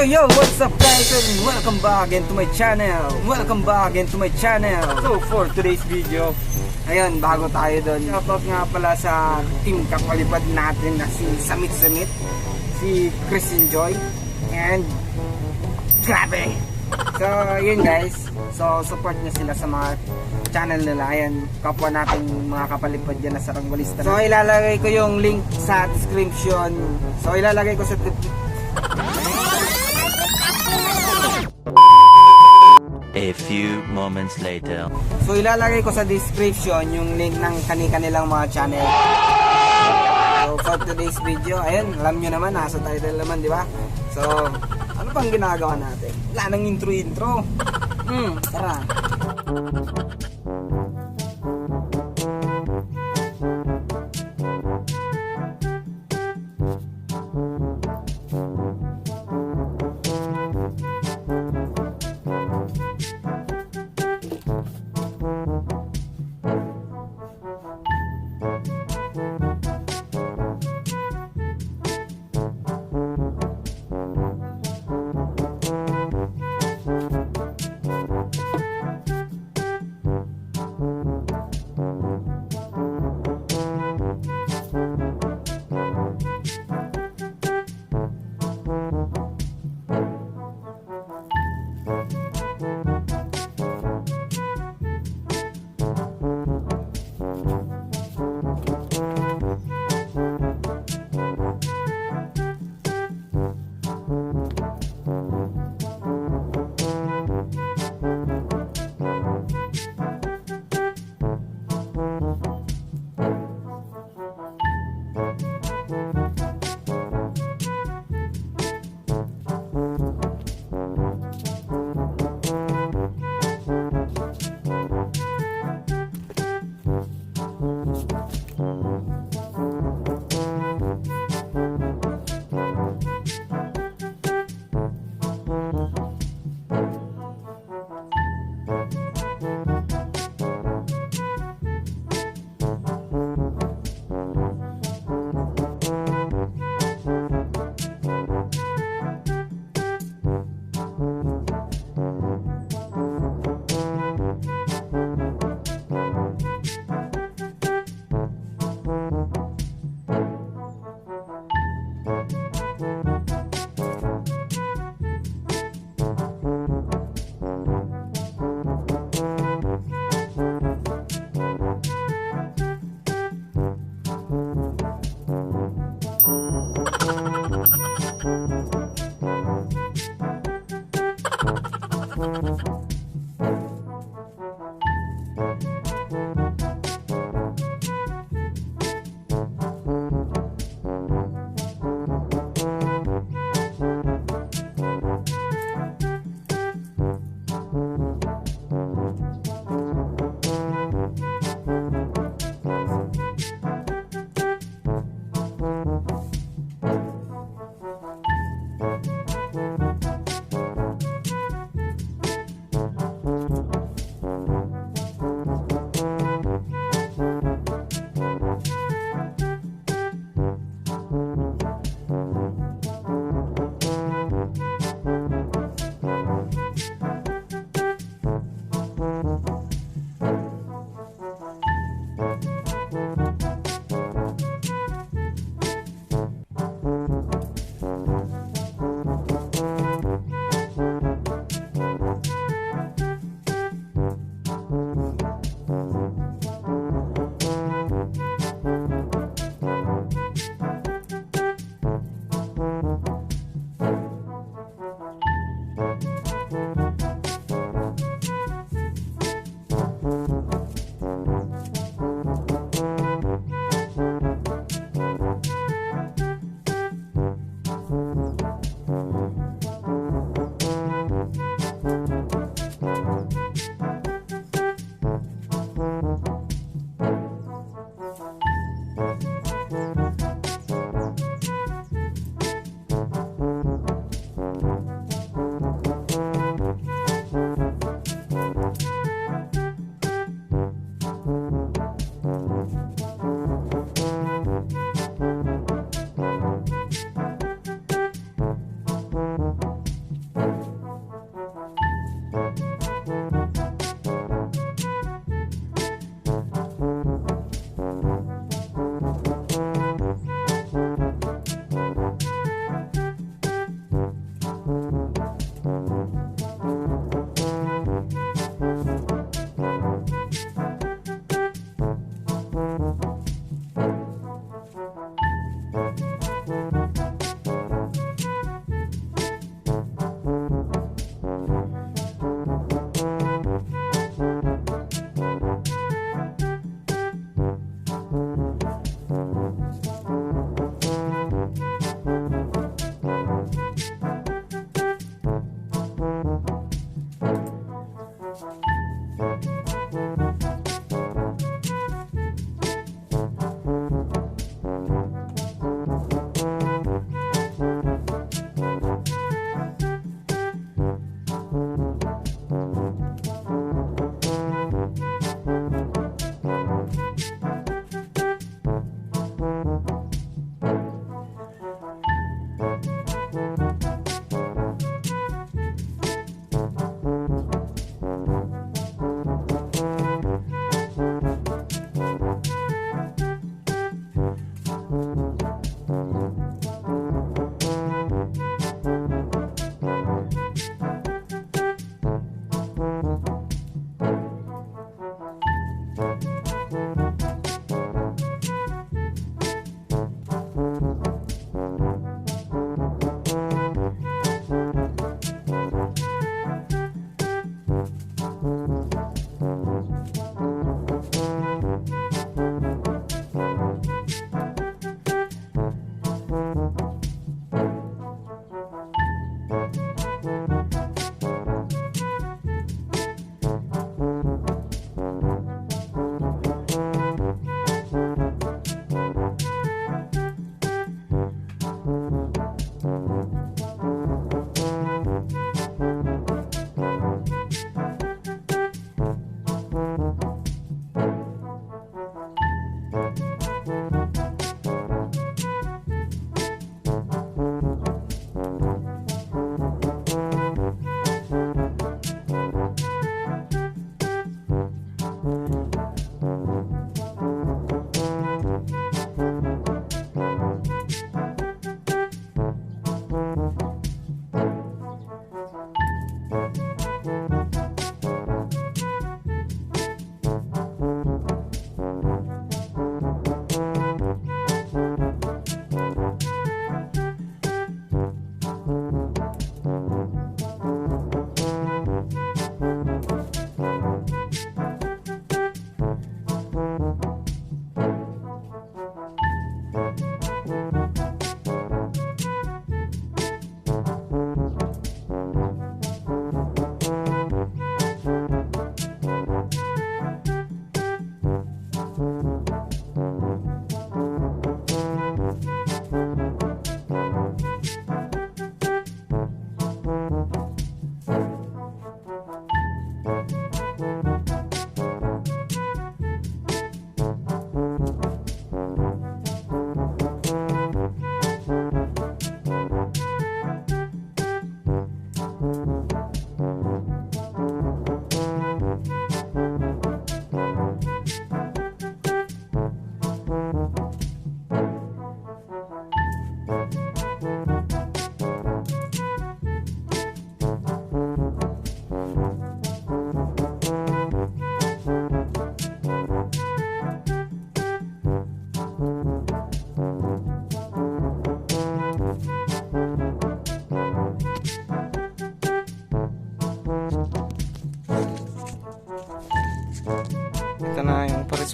Yo, what's up guys, and welcome back again to my channel. So for today's video, ayun, bago tayo doon, shoutout nga pala sa team kapalipad natin na si SAMITSAMIT, si CRISENJOY, and Gra Vee. So yun guys, so support nyo sila sa mga channel nila. Ayan, kapwa natin mga kapalipad dyan na saranggolista. So ilalagay ko yung link sa description. So ilalagay ko sa A few moments later. So ilalagay ko sa description yung link ng kanilang mga channel. So for today's video, ayun, alam nyo naman, nasa title naman, di ba? So, ano pang ginagawa natin? Wala nang intro. Tara.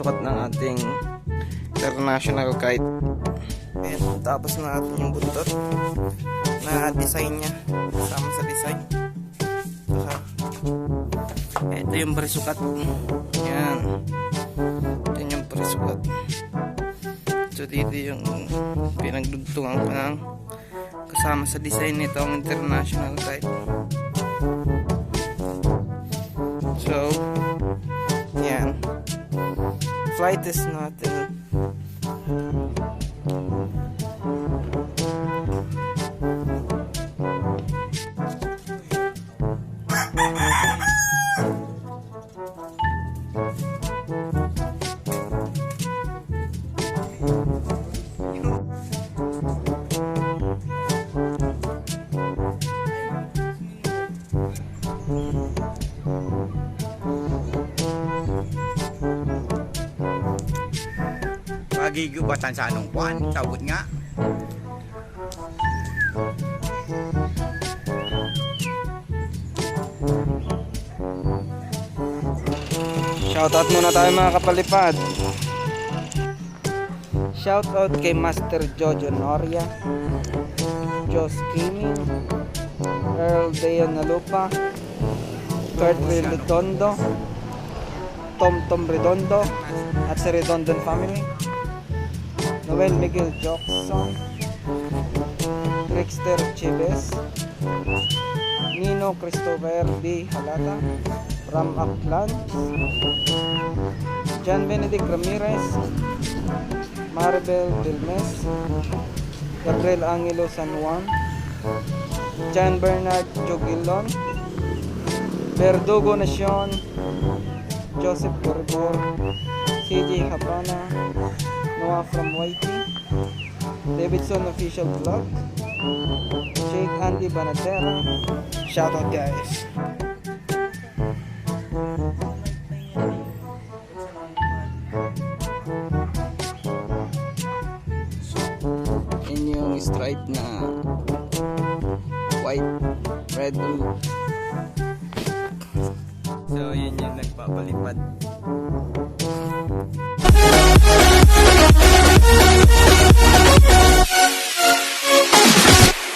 sukat ng ating international kite. Ayan, tapos na natin yung buntot na design niya, kasama sa design. Saka ito yung parisukat. Ayan, ito yung parisukat. So dito yung pinagdugtungan ko ng kasama sa design nito ang international kite. So yan, flight test natin. Pagigubatan sa anong buwan, tawag nga. Shoutout muna tayo mga kapalipad. Shoutout kay Master Jojo Noria, Jos Gaming, Earl Deon Nalupa, Kurt Redondo, Tom Redondo at sa Redondon family, Noel Miguel Jackson, Trickster Chives, Nino Christopher D. Halata, Ram Aklan, John Benedict Ramirez, Maribel Vilmes, Gabriel Angelo San Juan, John Bernard Jogilon, Verdugo Nacion, Joseph Corridor, CJ Habana, Noah from Waiti, Davidson Official Vlog, Jake Andy Banatera. Shoutout guys. Yun yung stripe na white, red, blue. So yun yung nagpapalipad.